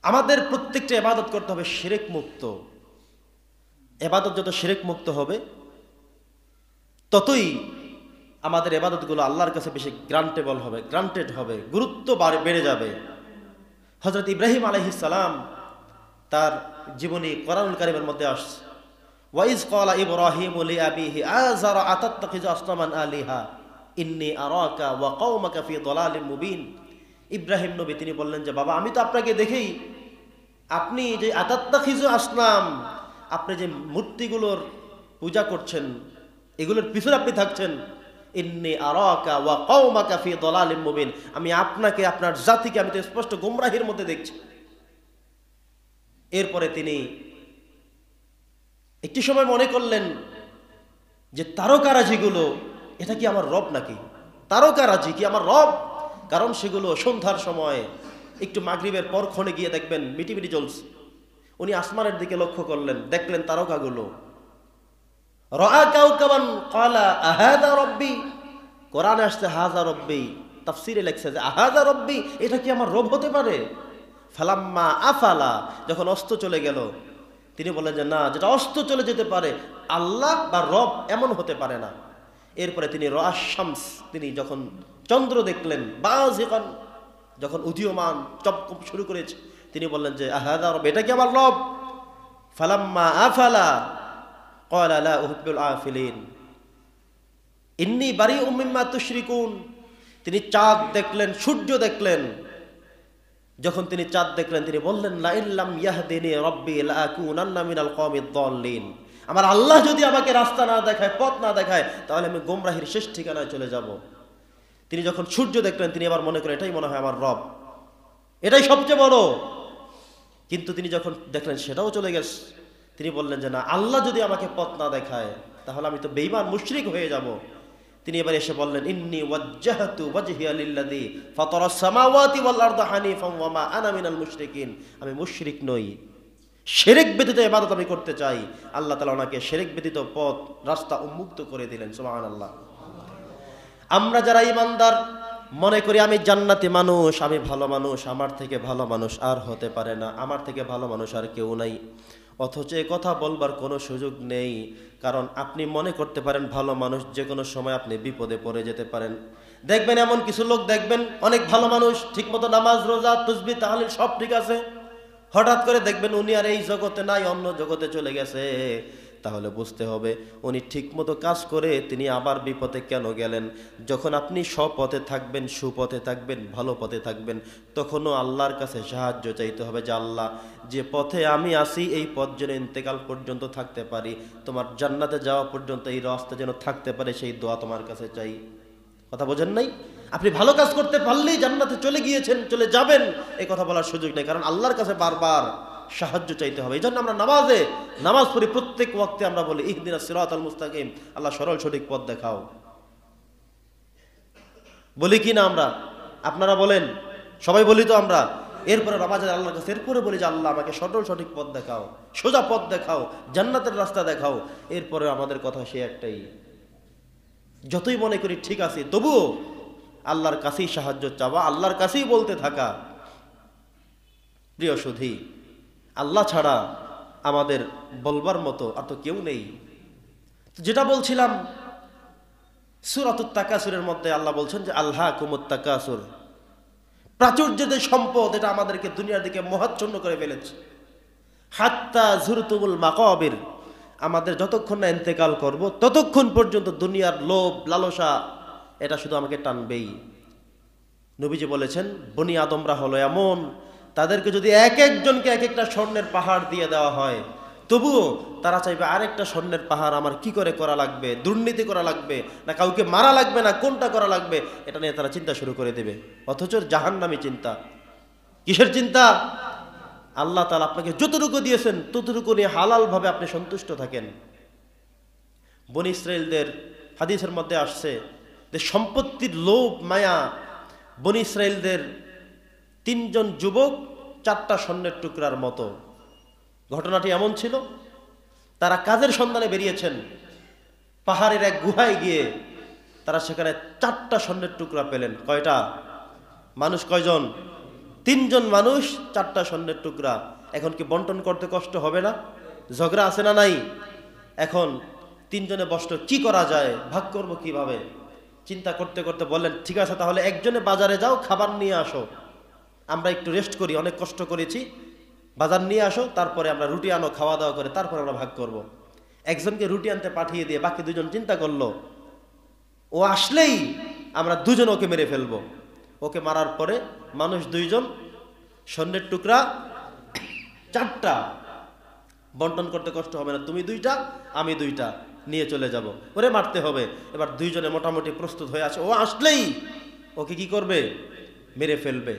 আমাদের প্রত্যেকটা ইবাদত করতে হবে শিরক মুক্ত। ইবাদত যত শিরক মুক্ত হবে ততই আমাদের ইবাদতগুলো আল্লাহর কাছে বেশি গ্রান্টেড হবে, গুরুত্ব বেড়ে যাবে। হযরত ইব্রাহিম আলাইহিস সালাম তার জীবনী কোরআনুল কারীমের মধ্যে আসছে, ওয়াইজ ক্বালা ইব্রাহিমু লিআবিহি আযারা আতাত্তাখিযু আসনামান আলিহা ইন্নী আরাকা ওয়া কওমাকা ফি দালালিম মুবিন। ইব্রাহিম নবী তিনি বললেন যে বাবা, আমি তো আপনাকে দেখেই আপনি যে আতাত্তাখিযু আসনাম, আপনি যে মূর্তিগুলোর পূজা করছেন, এগুলোর পিছনে আপনি থাকছেন। ইন্নী আরাকা ওয়া কওমাকা ফি দালালিম মুবিন, আমি আপনাকে আপনার জাতিকে আমি তো স্পষ্ট গোমরাহির মধ্যে দেখছি। এরপরে তিনি একটি সময় মনে করলেন যে তারকারাজিগুলো এটা কি আমার রব নাকি? তারকারাজি কি আমার রব? কারণ সেগুলো সন্ধ্যার সময় একটু মাগরিবের পর ক্ষণে গিয়ে দেখবেন মিটিমিটি জ্বলছে। উনি আসমানের দিকে লক্ষ্য করলেন, দেখলেন তারকাগুলো। রাআ কাওকাবান ক্বালা আহাযা রব্বি, কোরআনে আসছে হাযা রব্বি, তাফসীরে লেখছে যে আহাযা রব্বি, এটা কি আমার রব হতে পারে? ফালাম্মা আফালা, যখন অস্ত চলে গেল, তিনি বললেন যে না, যেটা অস্ত চলে যেতে পারে আল্লাহ বা রব এমন হতে পারে না। এরপরে তিনি রাআ শামস, তিনি যখন চন্দ্র দেখলেন, বাযিগান, যখন উদীয়মান চমক শুরু করেছে, তিনি বললেন যে আহাযা রব, এটা কি আমার রব? ফালাম্মা আফালা ক্বালা লা উহিব্বুল আফিলিন ইন্নী বারিউম মিম্মা তুশরিকুন। তিনি চাঁদ দেখলেন, সূর্য দেখলেন। যখন তিনি চাঁদ দেখলেন, তিনি বললেন লা ইল্লাম ইয়াহদিনি রাব্বি লাআকুনান্না মিনাল কওমিদ দাল্লিন, আমার আল্লাহ যদি আমাকে রাস্তা না দেখায়, পথ না দেখায়, তাহলে আমি গোমরাহির শেষ ঠিকানায় চলে যাব। তিনি যখন সূর্য দেখলেন, তিনি আবার মনে করেন এটাই মনে হয় আমার রব, এটাই সবচেয়ে বড়। কিন্তু তিনি যখন দেখলেন সেটাও চলে গেছে, তিনি বললেন যে না, আল্লাহ যদি আমাকে পথ না দেখায় তাহলে আমি তো বেঈমান মুশরিক হয়ে যাব। তিনি এবার এসে বললেন ইন্নী ওয়াজ্জাহতু ওয়াজহিয়া লিল্লাযী ফাতারাস সামাওয়াতি ওয়াল আরদা হানিফান ওয়া মা আনা মিনাল মুশরিকিন, আমি মুশরিক নই, শিরক ব্যতীত ইবাদত আমি করতে চাই। আল্লাহ তাআলা ওনাকে শিরক ব্যতীত পথ রাস্তা উন্মুক্ত করে দিলেন। সুবহানাল্লাহ। আমরা যারা ঈমানদার মনে করি আমি জান্নাতি মানুষ, আমি ভালো মানুষ, আমার থেকে ভালো মানুষ আর হতে পারে না, আমার থেকে ভালো মানুষ আর কেউ নাই, অথচ এ কথা বলবার কোনো সুযোগ নেই। কারণ আপনি মনে করতে পারেন ভালো মানুষ, যে কোনো সময় আপনি বিপদে পড়ে যেতে পারেন। দেখবেন এমন কিছু লোক দেখবেন অনেক ভালো মানুষ, ঠিকমতো নামাজ রোজা তাসবিহ তাহলিল সব ঠিক আছে, হঠাৎ করে দেখবেন উনি আর এই জগতে নাই, অন্য জগতে চলে গেছে। তাহলে বুঝতে হবে উনি ঠিকমতো কাজ করে তিনি আবার বিপদে কেন গেলেন। যখন আপনি সৎপথে থাকবেন, সুপথে থাকবেন, ভালো পথে থাকবেন, তখনও আল্লাহর কাছে সাহায্য চাইতে হবে যে আল্লাহ, যে পথে আমি আসি এই পথ যেন ইন্তেকাল পর্যন্ত থাকতে পারি, তোমার জান্নাতে যাওয়া পর্যন্ত এই রাস্তা যেন থাকতে পারে, সেই দোয়া তোমার কাছে চাই। কথা বোঝেন নাই? আপনি ভালো কাজ করতে পারলেই জান্নাতে চলে গিয়েছেন, চলে যাবেন, এই কথা বলার সুযোগ নেই। কারণ আল্লাহর কাছে বারবার সাহায্য চাইতে হবে। এই জন্য আমরা নামাজ পড়ি, প্রত্যেক ওয়াক্তে আমরা বলি ইহদিনাস সিরাতাল মুস্তাকিম, আল্লাহ সরল সঠিক পথ দেখাও। বলি কি না আমরা? আপনারা বলেন, সবাই বলি তো আমরা। এরপরে নামাজে আল্লাহর কাছে এরপরে বলি যে আল্লাহ আমাকে সরল সঠিক পথ দেখাও, সোজা পথ দেখাও, জান্নাতের রাস্তা দেখাও। এরপরে আমাদের কথা সে একটাই, যতই মনে করি ঠিক আছে তবুও আল্লাহর কাছেই সাহায্য চাওয়া, আল্লাহর কাছেই বলতে থাকা। প্রিয় সুধী, আল্লাহ ছাড়া আমাদের বলবার মতো আর তো কেউ নেই। যেটা বলছিলাম, সূরাতুত তাকাসুরের মধ্যে আল্লাহ বলছেন যে আলহাকুমুত তাকাসুর, প্রাচুর্যের যে সম্পদ এটা আমাদেরকে দুনিয়ার দিকে মোহাচ্ছন্ন করে ফেলেছে। হাত্তা যুরতুমুল মাকাবির, আমাদের যতক্ষণ না ইন্তেকাল করব ততক্ষণ পর্যন্ত দুনিয়ার লোভ লালসা এটা শুধু আমাকে টানবেই। নবীজি বলেছেন বনি আদমরা হলো এমন, তাদেরকে যদি এক একজনকে এক একটা স্বর্ণের পাহাড় দিয়ে দেওয়া হয়, তবুও তারা চাইবে আরেকটা স্বর্ণের পাহাড় আমার কি করে করা লাগবে, দুর্নীতি করা লাগবে না কাউকে মারা লাগবে না কোনটা করা লাগবে, এটা নিয়ে তারা চিন্তা শুরু করে দেবে। অথচ জাহান্নামী চিন্তা। কিসের চিন্তা? আল্লাহ তাআলা আপনাকে যতটুকু দিয়েছেন ততটুকু নিয়ে হালালভাবে আপনি সন্তুষ্ট থাকেন। বনী ইসরাইলদের হাদিসের মধ্যে আসছে যে সম্পত্তির লোভ মায়া, বনী ইসরাইলদের 3 জন যুবক 4টা স্বর্ণের টুকরার মতো। ঘটনাটি এমন ছিল, তারা কাজের সন্ধানে বেরিয়েছেন, পাহাড়ের এক গুহায় গিয়ে তারা সেখানে 4টা স্বর্ণের টুকরা পেলেন। কয়টা? মানুষ কয়জন? তিনজন মানুষ 4টা স্বর্ণের টুকরা, এখন কি বন্টন করতে কষ্ট হবে না? ঝগড়া আছে না নাই? এখন তিনজনে বসলো, কি করা যায়, ভাগ করব কিভাবে? চিন্তা করতে করতে বললেন, ঠিক আছে তাহলে একজনে বাজারে যাও, খাবার নিয়ে আসো, আমরা একটু রেস্ট করি, অনেক কষ্ট করেছি, বাজার নিয়ে আসো, তারপরে আমরা রুটি আনো, খাওয়া দাওয়া করে তারপরে আমরা ভাগ করব। একজনকে রুটি আনতে পাঠিয়ে দিয়ে বাকি দুজন চিন্তা করলো, ও আসলেই আমরা দুজন ওকে মেরে ফেলবো। ওকে মারার পরে মানুষ দুইজন, স্বর্ণের টুকরা 4টা, বন্টন করতে কষ্ট হবে না, তুমি 2টা আমি 2টা নিয়ে চলে যাব, ওরে মারতে হবে। এবার দুইজনে মোটামুটি প্রস্তুত হয়ে আছে, ও আসলেই ওকে কি করবে? মেরে ফেলবে।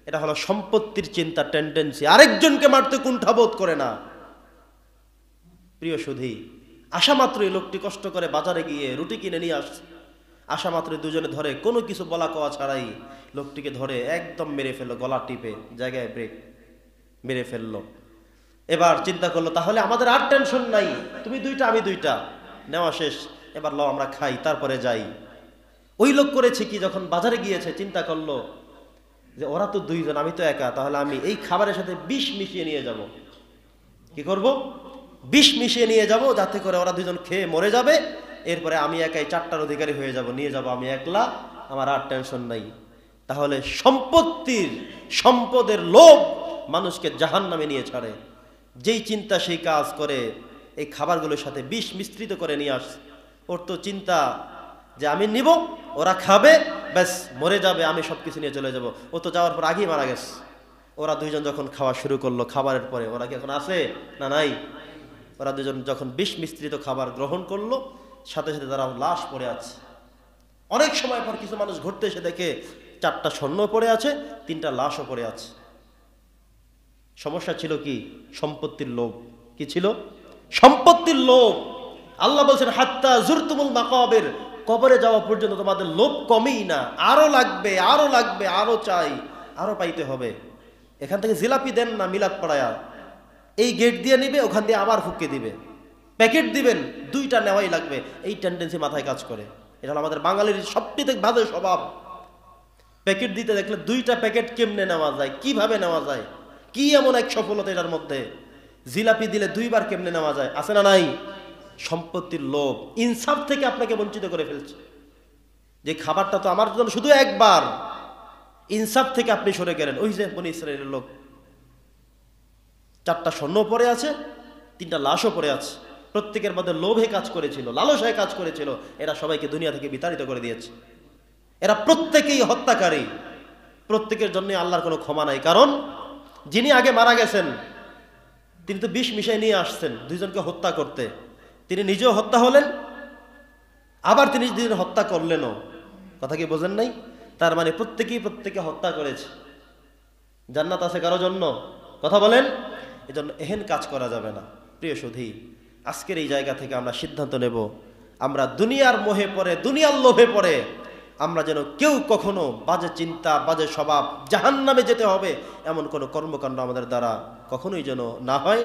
এটা হলো সম্পত্তির চিন্তা, টেন্ডেন্সি, আরেকজনকে মারতে কুণ্ঠাবোধ করে না। প্রিয় সুধী, আসা মাত্রই লোকটি কষ্ট করে বাজারে গিয়ে রুটি কিনে নিয়ে আসছে, আসা মাত্রই দুজনে ধরে কোনো কিছু বলা কওয়া ছাড়াই লোকটিকে ধরে একদম মেরে ফেললো, গলা টিপে জায়গায় ব্রেক মেরে ফেললো। এবার চিন্তা করলো, তাহলে আমাদের আর টেনশন নাই, তুমি 2টা আমি 2টা, নেওয়া শেষ, এবার লও আমরা খাই তারপরে যাই। ওই লোক করেছে কি, যখন বাজারে গিয়েছে চিন্তা করলো যে ওরা তো 2জন, আমি তো একা, তাহলে আমি এই খাবারের সাথে বিষ মিশিয়ে নিয়ে যাব। কি করব? বিষ মিশিয়ে নিয়ে যাব, যাতে করে ওরা 2জন খেয়ে মরে যাবে, এরপরে আমি একাই 4টার অধিকারী হয়ে যাব, নিয়ে যাব আমি একলা, আমার আর টেনশন নাই। তাহলে সম্পদের লোভ মানুষকে জাহান্নামে নিয়ে ছাড়ে। যেই চিন্তা সেই কাজ করে, এই খাবারগুলোর সাথে বিষ মিশ্রিত করে নিয়ে আসে। ওর তো চিন্তা যে আমি নিব, ওরা খাবে, ব্যাস মরে যাবে, আমি সব কিছু নিয়ে চলে যাব। ও তো যাওয়ার পর আগেই মারা গেছে। ওরা 2জন যখন খাওয়া শুরু করলো, খাবারের পরে ওরা কি এখন আছে না নাই? ওরা 2জন যখন বিষ মিশ্রিত খাবার গ্রহণ করলো, সাথে সাথে তারা লাশ পড়ে আছে। অনেক সময় পর কিছু মানুষ ঘুরতে এসে দেখে 4টা স্বর্ণ পড়ে আছে, 3টা লাশও পড়ে আছে। সমস্যা ছিল কি? সম্পত্তির লোভ। কি ছিল? সম্পত্তির লোভ। আল্লাহ বলছেন, হাত্তা জুরতুমুল মাকাবির, কবরে যাওয়া পর্যন্ত তোমাদের লোভ কমেই না, আরো লাগবে, আরো লাগবে, আরো চাই, আরো পাইতে হবে। এখান থেকে জিলাপি দেন না মিলাদ পড়ায়া, এই গেট দিয়ে নিবে, ওখান দিয়ে আবার ফুঁকে দিবে, প্যাকেট দিবেন, 2টা নেওয়াই লাগবে, এই টেন্ডেন্সি মাথায় কাজ করে। এটা হলো আমাদের বাঙালির সবচেয়ে বাজে স্বভাব। প্যাকেট দিতে দেখলে 2টা প্যাকেট কেমনে নেওয়া যায়, কিভাবে নেওয়া যায়, কি এমন এক সফলতা এটার মধ্যে? জিলাপি দিলে 2বার কেমনে নেওয়া যায়, আছে না নাই? সম্পত্তির লোভ ইনসাফ থেকে আপনাকে বঞ্চিত করে ফেলছে। যে খাবারটা তো আমার জন্য শুধু একবার, ইনসাফ থেকে আপনি সরে গেলেন। ওই যে বনি ইসরায়েলের লোক, 4টা স্বর্ণ পড়ে আছে, 3টা লাশও পড়ে আছে, প্রত্যেকের মধ্যে লোভে কাজ করেছিল, লালসায় কাজ করেছিল। এরা সবাইকে দুনিয়া থেকে বিতাড়িত করে দিয়েছে। এরা প্রত্যেকেই হত্যাকারী, প্রত্যেকের জন্য আল্লাহর কোনো ক্ষমা নাই। কারণ যিনি আগে মারা গেছেন, তিনি তো বিষ মিশাই নিয়ে আসছেন 2জনকে হত্যা করতে, তিনি নিজেও হত্যা হলেন, আবার তিনি যিনি হত্যা করলেনও। কথা কি বোঝেন নাই? তার মানে প্রত্যেকে হত্যা করেছে। জান্নাত আছে কারো জন্য? কথা বলেন। এজন্য এহেন কাজ করা যাবে না। প্রিয় সুধী, আজকের এই জায়গা থেকে আমরা সিদ্ধান্ত নেব, আমরা দুনিয়ার মোহে পড়ে, দুনিয়ার লোভে পড়ে আমরা যেন কেউ কখনো বাজে চিন্তা, বাজে স্বভাব, জাহান্নামে যেতে হবে এমন কোনো কর্মকাণ্ড আমাদের দ্বারা কখনোই যেন না হয়।